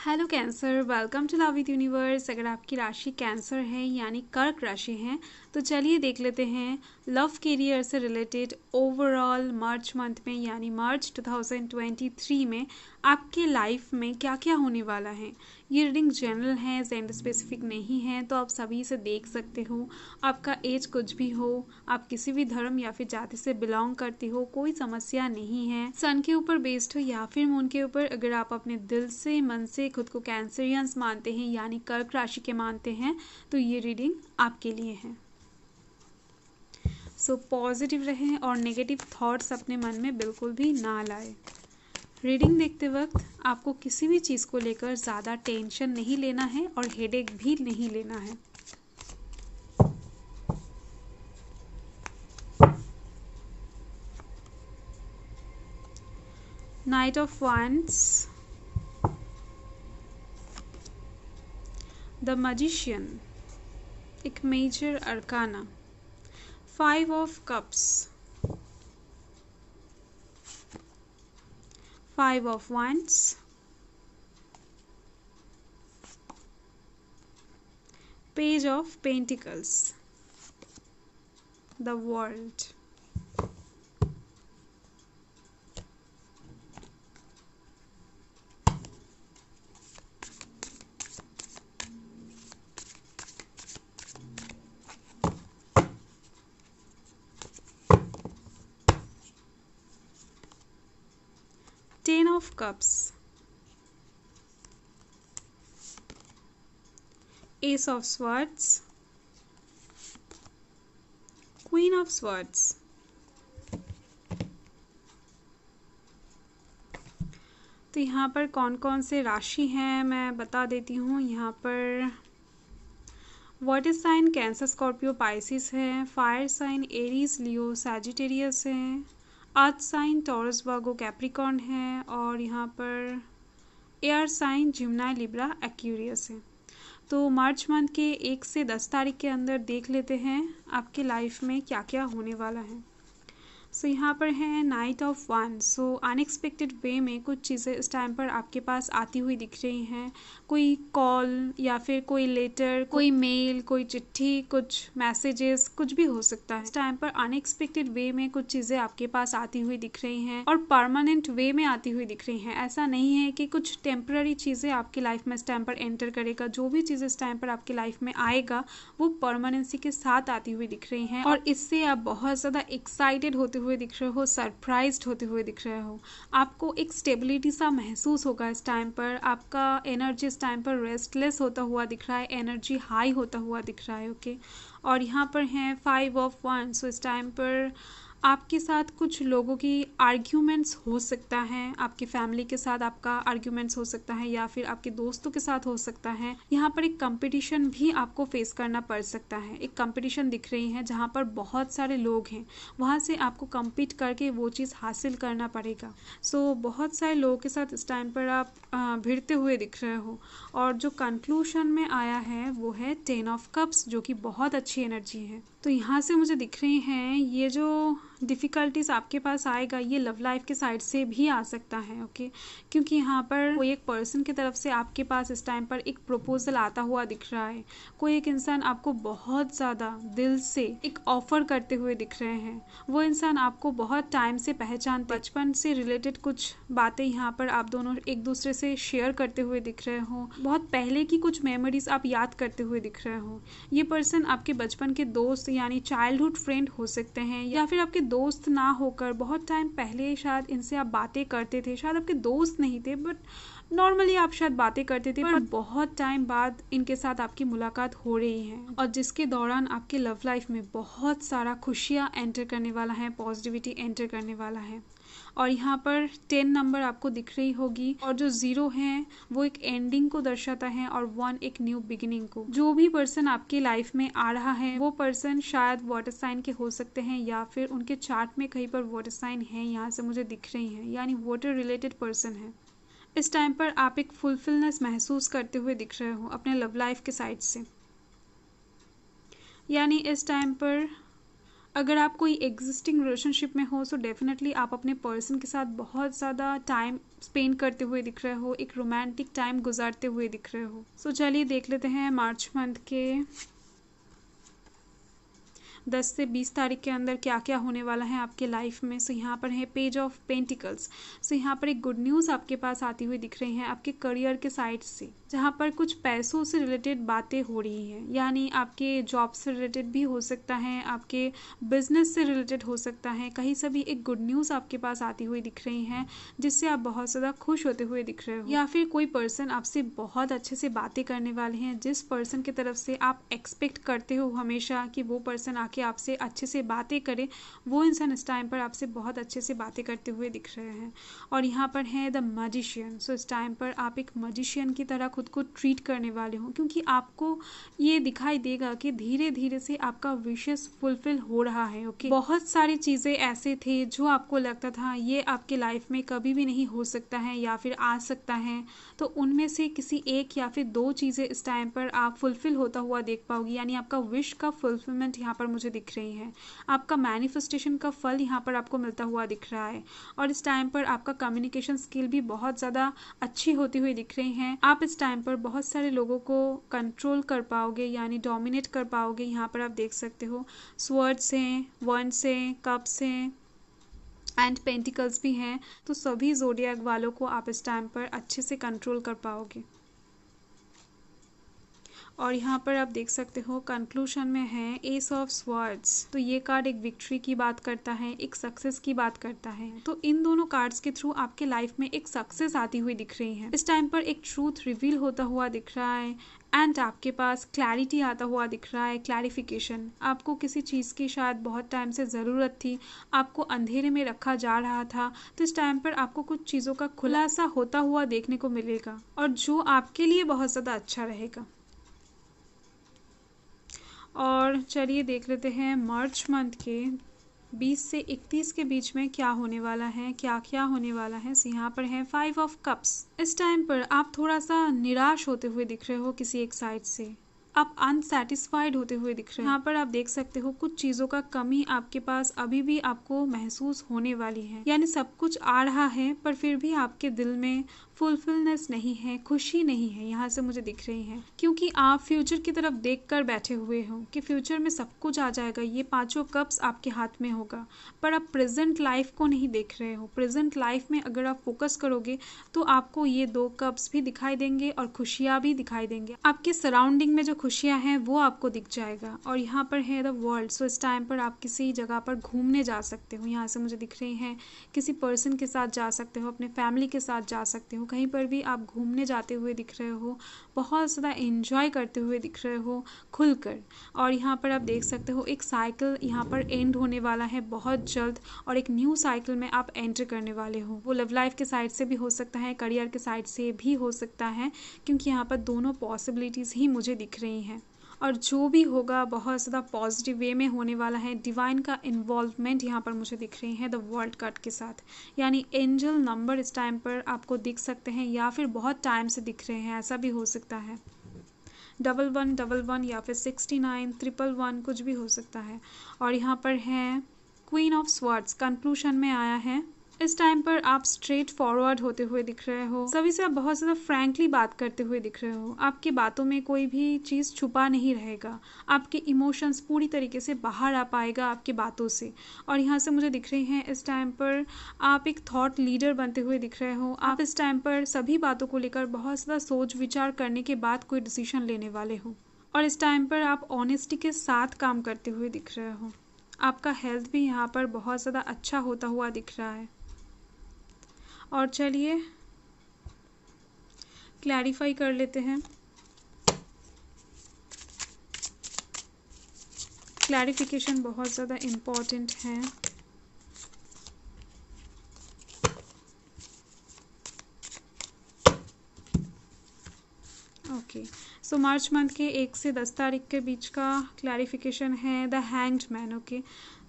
Hello Cancer, welcome to love with universe. अगर आपकी राशि कैंसर है यानी कर्क राशि है तो चलिए देख लेते हैं लव कैरियर से रिलेटेड ओवरऑल मार्च मंथ में यानी मार्च 2023 में आपके लाइफ में क्या क्या होने वाला है। ये रीडिंग जनरल है, जेंडर स्पेसिफिक नहीं है, तो आप सभी से देख सकते हो। आपका एज कुछ भी हो, आप किसी भी धर्म या फिर जाति से बिलोंग करते हो, कोई समस्या नहीं है। सन के ऊपर बेस्ड हो या फिर मून के ऊपर, अगर आप अपने दिल से मन से खुद को कैंसरियंस मानते हैं यानी कर्क राशि के मानते हैं तो ये रीडिंग आपके लिए है। सो पॉजिटिव रहें और नेगेटिव थॉट्स अपने मन में बिल्कुल भी ना लाए। रीडिंग देखते वक्त आपको किसी भी चीज़ को लेकर ज़्यादा टेंशन नहीं लेना है और हेडेक भी नहीं लेना है। Night of wands, the magician, एक major arcana, 5 of cups, 5 of wands, page of pentacles, the world, 10 of cups, ace of swords, queen of swords। तो यहाँ पर कौन कौन से राशि हैं मैं बता देती हूँ। यहाँ पर water sign Cancer, Scorpio, Pisces है। Fire sign Aries, Leo, Sagittarius है। Earth sign Taurus, Virgo, Capricorn है। और यहाँ पर air sign Gemini, Libra, Aquarius है। तो मार्च मंथ के 1 से 10 तारीख के अंदर देख लेते हैं आपके लाइफ में क्या क्या होने वाला है। सो यहाँ पर है night of one. So unexpected way में कुछ चीज़ें इस टाइम पर आपके पास आती हुई दिख रही हैं। कोई कॉल या फिर कोई लेटर, कोई मेल, कोई चिट्ठी, कुछ मैसेजेस, कुछ भी हो सकता है। इस टाइम पर अनएक्सपेक्टेड वे में कुछ चीज़ें आपके पास आती हुई दिख रही हैं और परमानेंट वे में आती हुई दिख रही हैं। ऐसा नहीं है कि कुछ टेम्पररी चीज़ें आपकी लाइफ में इस टाइम पर एंटर करेगा। जो भी चीज़ इस टाइम पर आपकी लाइफ में आएगा वो परमानेंसी के साथ आती हुई दिख रही हैं और इससे आप बहुत ज़्यादा एक्साइटेड होते हुए दिख रहे हो, सरप्राइज्ड होते हुए दिख रहे हो। आपको एक स्टेबिलिटी सा महसूस होगा इस टाइम पर। आपका एनर्जी इस टाइम पर रेस्टलेस होता हुआ दिख रहा है, एनर्जी हाई होता हुआ दिख रहा है। ओके, और यहाँ पर है 5 of wands। सो इस टाइम पर आपके साथ कुछ लोगों की आर्ग्यूमेंट्स हो सकता है। आपकी फैमिली के साथ आपका आर्ग्यूमेंट्स हो सकता है या फिर आपके दोस्तों के साथ हो सकता है। यहाँ पर एक कंपटीशन भी आपको फेस करना पड़ सकता है। एक कंपटीशन दिख रही है जहाँ पर बहुत सारे लोग हैं, वहाँ से आपको compete करके वो चीज़ हासिल करना पड़ेगा। सो बहुत सारे लोगों के साथ इस टाइम पर आप भिड़ते हुए दिख रहे हो और जो कंक्लूशन में आया है वो है 10 of cups, जो कि बहुत अच्छी एनर्जी है। तो यहाँ से मुझे दिख रही हैं ये जो डिफ़िकल्टीज आपके पास आएगा ये लव लाइफ के साइड से भी आ सकता है। ओके, क्योंकि यहाँ पर कोई एक पर्सन की तरफ से आपके पास इस टाइम पर एक प्रपोजल आता हुआ दिख रहा है। कोई एक इंसान आपको बहुत ज़्यादा दिल से एक ऑफर करते हुए दिख रहे हैं। वो इंसान आपको बहुत टाइम से पहचानते, बचपन से रिलेटेड कुछ बातें यहाँ पर आप दोनों एक दूसरे से शेयर करते हुए दिख रहे हो। बहुत पहले की कुछ मेमोरीज आप याद करते हुए दिख रहे हो। ये पर्सन आपके बचपन के दोस्त यानी चाइल्डहुड फ्रेंड हो सकते हैं या फिर आपके दोस्त ना होकर बहुत टाइम पहले शायद इनसे आप बातें करते थे। शायद आपके दोस्त नहीं थे बट नॉर्मली आप शायद बातें करते थे, पर बहुत टाइम बाद इनके साथ आपकी मुलाकात हो रही है और जिसके दौरान आपके लव लाइफ में बहुत सारा खुशियाँ एंटर करने वाला है, पॉजिटिविटी एंटर करने वाला है। और यहाँ पर 10 नंबर आपको दिख रही होगी और जो 0 है वो एक एंडिंग को दर्शाता है और 1 एक न्यू बिगिनिंग को। जो भी पर्सन आपकी लाइफ में आ रहा है वो पर्सन शायद वाटर साइन के हो सकते हैं या फिर उनके चार्ट में कहीं पर वाटर साइन है, यहाँ से मुझे दिख रही है, यानी वाटर रिलेटेड पर्सन है। इस टाइम पर आप एक फुलफिलनेस महसूस करते हुए दिख रहे हो अपने लव लाइफ के साइड से। यानी इस टाइम पर अगर आप कोई एग्जिस्टिंग रिलेशनशिप में हो सो डेफिनेटली आप अपने पर्सन के साथ बहुत ज़्यादा टाइम स्पेंड करते हुए दिख रहे हो, एक रोमांटिक टाइम गुजारते हुए दिख रहे हो। सो चलिए देख लेते हैं मार्च मंथ के 10 से 20 तारीख के अंदर क्या क्या होने वाला है आपके लाइफ में। सो यहाँ पर है पेज ऑफ पेंटिकल्स। सो यहाँ पर एक गुड न्यूज़ आपके पास आती हुई दिख रही है आपके करियर के साइड से, जहाँ पर कुछ पैसों से रिलेटेड बातें हो रही हैं, यानी आपके जॉब से रिलेटेड भी हो सकता है, आपके बिजनेस से रिलेटेड हो सकता है। कहीं से भी एक गुड न्यूज़ आपके पास आती हुई दिख रही है जिससे आप बहुत ज़्यादा खुश होते हुए दिख रहे हो, या फिर कोई पर्सन आपसे बहुत अच्छे से बातें करने वाले हैं, जिस पर्सन की तरफ से आप एक्सपेक्ट करते हो हमेशा कि वो पर्सन कि आपसे अच्छे से बातें करे, वो इंसान इस टाइम पर आपसे बहुत अच्छे से बातें करते हुए दिख रहे हैं। और यहाँ पर है द मैजिशियन। सो इस टाइम पर आप एक मैजिशियन की तरह खुद को ट्रीट करने वाले हो, क्योंकि आपको ये दिखाई देगा कि धीरे धीरे से आपका विशेस फुलफिल हो रहा है। ओके, बहुत सारी चीज़ें ऐसे थे जो आपको लगता था ये आपके लाइफ में कभी भी नहीं हो सकता है या फिर आ सकता है, तो उनमें से किसी एक या फिर दो चीज़ें इस टाइम पर आप फुलफिल होता हुआ देख पाओगी, यानी आपका विश का फुलफिलमेंट यहाँ पर मुझे दिख रही है। आपका मैनिफेस्टेशन का फल यहाँ पर आपको मिलता हुआ दिख रहा है। और इस टाइम पर आपका कम्युनिकेशन स्किल भी बहुत ज़्यादा अच्छी होती हुई दिख रही है। आप इस टाइम पर बहुत सारे लोगों को कंट्रोल कर पाओगे, यानी डोमिनेट कर पाओगे। यहाँ पर आप देख सकते हो स्वर्ड्स हैं, वंड्स हैं, कप्स हैं एंड पेंटिकल्स भी हैं, तो सभी ज़ोडिएक वालों को आप इस टाइम पर अच्छे से कंट्रोल कर पाओगे। और यहाँ पर आप देख सकते हो कंक्लूजन में है एस ऑफ स्वॉर्ड्स। तो ये कार्ड एक विक्ट्री की बात करता है, एक सक्सेस की बात करता है। तो इन दोनों कार्ड्स के थ्रू आपके लाइफ में एक सक्सेस आती हुई दिख रही है। इस टाइम पर एक ट्रूथ रिवील होता हुआ दिख रहा है एंड आपके पास क्लैरिटी आता हुआ दिख रहा है, क्लैरिफिकेशन। आपको किसी चीज़ की शायद बहुत टाइम से ज़रूरत थी, आपको अंधेरे में रखा जा रहा था, तो इस टाइम पर आपको कुछ चीज़ों का खुलासा होता हुआ देखने को मिलेगा और जो आपके लिए बहुत ज़्यादा अच्छा रहेगा। और चलिए देख लेते हैं मार्च मंथ के 20 से 31 के बीच में क्या होने वाला है, क्या क्या होने वाला है। सो यहाँ पर है 5 ऑफ कप्स। इस टाइम पर आप थोड़ा सा निराश होते हुए दिख रहे हो किसी एक साइड से, आप अनसेटिस्फाइड होते हुए दिख रहे हो। यहाँ पर आप देख सकते हो कुछ चीज़ों का कमी आपके पास अभी भी आपको महसूस होने वाली है, यानी सब कुछ आ रहा है पर फिर भी आपके दिल में फुलफिलनेस नहीं है, खुशी नहीं है, यहाँ से मुझे दिख रही है, क्योंकि आप फ्यूचर की तरफ देख कर बैठे हुए हो कि फ्यूचर में सब कुछ आ जाएगा, ये 5 कप्स आपके हाथ में होगा, पर आप प्रेजेंट लाइफ को नहीं देख रहे हो। प्रेजेंट लाइफ में अगर आप फोकस करोगे तो आपको ये 2 कप्स भी दिखाई देंगे और खुशियाँ भी दिखाई देंगे। आपके सराउंडिंग में जो खुशियाँ हैं वो आपको दिख जाएगा। और यहाँ पर है द वर्ल्ड। सो इस टाइम पर आप किसी जगह पर घूमने जा सकते हो, यहाँ से मुझे दिख रही हैं किसी पर्सन के साथ जा सकते हो, अपने फैमिली के साथ जा सकते हो, कहीं पर भी आप घूमने जाते हुए दिख रहे हो, बहुत ज़्यादा एंजॉय करते हुए दिख रहे हो खुलकर। और यहाँ पर आप देख सकते हो एक साइकिल यहाँ पर एंड होने वाला है बहुत जल्द और एक न्यू साइकिल में आप एंटर करने वाले हो। वो लव लाइफ के साइड से भी हो सकता है, करियर के साइड से भी हो सकता है, क्योंकि यहाँ पर दोनों पॉसिबिलिटीज़ ही मुझे दिख रही हैं। और जो भी होगा बहुत ज़्यादा पॉजिटिव वे में होने वाला है। डिवाइन का इन्वॉल्वमेंट यहाँ पर मुझे दिख रही है द वर्ल्ड कार्ड के साथ, यानी एंजल नंबर इस टाइम पर आपको दिख सकते हैं या फिर बहुत टाइम से दिख रहे हैं, ऐसा भी हो सकता है। 1111 या फिर 69 111 कुछ भी हो सकता है। और यहाँ पर है क्वीन ऑफ स्वॉर्ड्स, कंक्लूजन में आया है। इस टाइम पर आप स्ट्रेट फॉरवर्ड होते हुए दिख रहे हो, सभी से आप बहुत ज़्यादा फ्रैंकली बात करते हुए दिख रहे हो। आपकी बातों में कोई भी चीज़ छुपा नहीं रहेगा, आपके इमोशंस पूरी तरीके से बाहर आ पाएगा आपकी बातों से। और यहाँ से मुझे दिख रही हैं इस टाइम पर आप एक थॉट लीडर बनते हुए दिख रहे हो। आप इस टाइम पर सभी बातों को लेकर बहुत ज़्यादा सोच विचार करने के बाद कोई डिसीजन लेने वाले हो। और इस टाइम पर आप ऑनेस्टी के साथ काम करते हुए दिख रहे हो। आपका हेल्थ भी यहाँ पर बहुत ज़्यादा अच्छा होता हुआ दिख रहा है। और चलिए क्लैरिफाई कर लेते हैं। क्लैरिफिकेशन बहुत ज़्यादा इम्पॉर्टेंट है। ओके, सो मार्च मंथ के 1 से 10 तारीख के बीच का क्लैरिफिकेशन है द हैंग्ड मैन। ओके,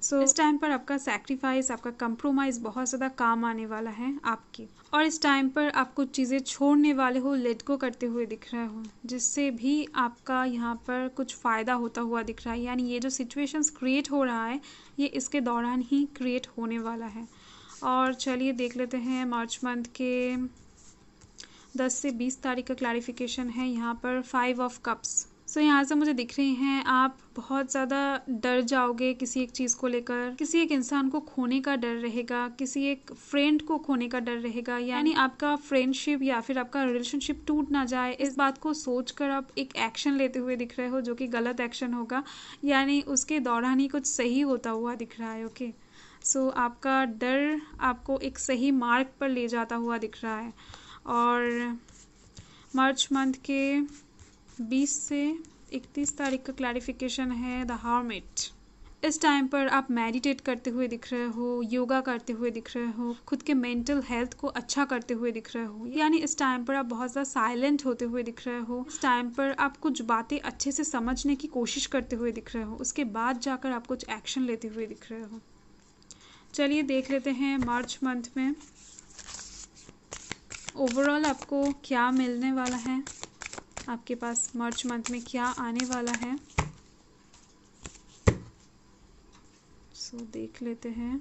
सो इस टाइम पर आपका सैक्रिफाइस, आपका कंप्रोमाइज़ बहुत ज़्यादा काम आने वाला है आपकी। और इस टाइम पर आप कुछ चीज़ें छोड़ने वाले हो, लेट गो करते हुए दिख रहे हो, जिससे भी आपका यहाँ पर कुछ फ़ायदा होता हुआ दिख रहा है। यानी ये जो सिचुएशंस क्रिएट हो रहा है ये इसके दौरान ही क्रिएट होने वाला है। और चलिए देख लेते हैं मार्च मंथ के 10 से 20 तारीख का क्लैरिफिकेशन है यहाँ पर 5 ऑफ कप्स। सो यहाँ से मुझे दिख रही हैं आप बहुत ज़्यादा डर जाओगे किसी एक चीज़ को लेकर, किसी एक इंसान को खोने का डर रहेगा, किसी एक फ्रेंड को खोने का डर रहेगा, यानी आपका फ्रेंडशिप या फिर आपका रिलेशनशिप टूट ना जाए, इस बात को सोचकर आप एक एक्शन लेते हुए दिख रहे हो जो कि गलत एक्शन होगा, यानी उसके दौरान ही कुछ सही होता हुआ दिख रहा है। ओके, सो आपका डर आपको एक सही मार्ग पर ले जाता हुआ दिख रहा है। और मार्च मंथ के 20 से 31 तारीख का क्लैरिफिकेशन है द हर्मिट। इस टाइम पर आप मेडिटेट करते हुए दिख रहे हो, योगा करते हुए दिख रहे हो, खुद के मेंटल हेल्थ को अच्छा करते हुए दिख रहे हो, यानी इस टाइम पर आप बहुत ज़्यादा साइलेंट होते हुए दिख रहे हो। इस टाइम पर आप कुछ बातें अच्छे से समझने की कोशिश करते हुए दिख रहे हो, उसके बाद जाकर आप कुछ एक्शन लेते हुए दिख रहे हो। चलिए देख लेते हैं मार्च मंथ में ओवरऑल आपको क्या मिलने वाला है, आपके पास मार्च मंथ में क्या आने वाला है। सो देख लेते हैं।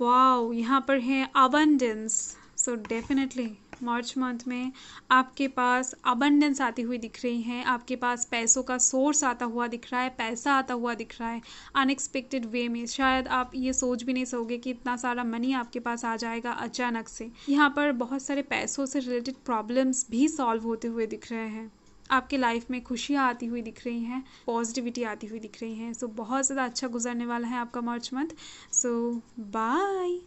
वाओ, यहाँ पर है abundance. So definitely March month में आपके पास अबंडेंस आती हुई दिख रही है, आपके पास पैसों का सोर्स आता हुआ दिख रहा है, पैसा आता हुआ दिख रहा है अनएक्सपेक्टेड वे में। शायद आप ये सोच भी नहीं सकोगे कि इतना सारा मनी आपके पास आ जाएगा अचानक से। यहाँ पर बहुत सारे पैसों से रिलेटेड प्रॉब्लम्स भी सॉल्व होते हुए दिख रहे हैं, आपके लाइफ में खुशियाँ आती हुई दिख रही हैं, पॉजिटिविटी आती हुई दिख रही हैं। सो बहुत ज़्यादा अच्छा गुजरने वाला है आपका मार्च मंथ। सो बाय।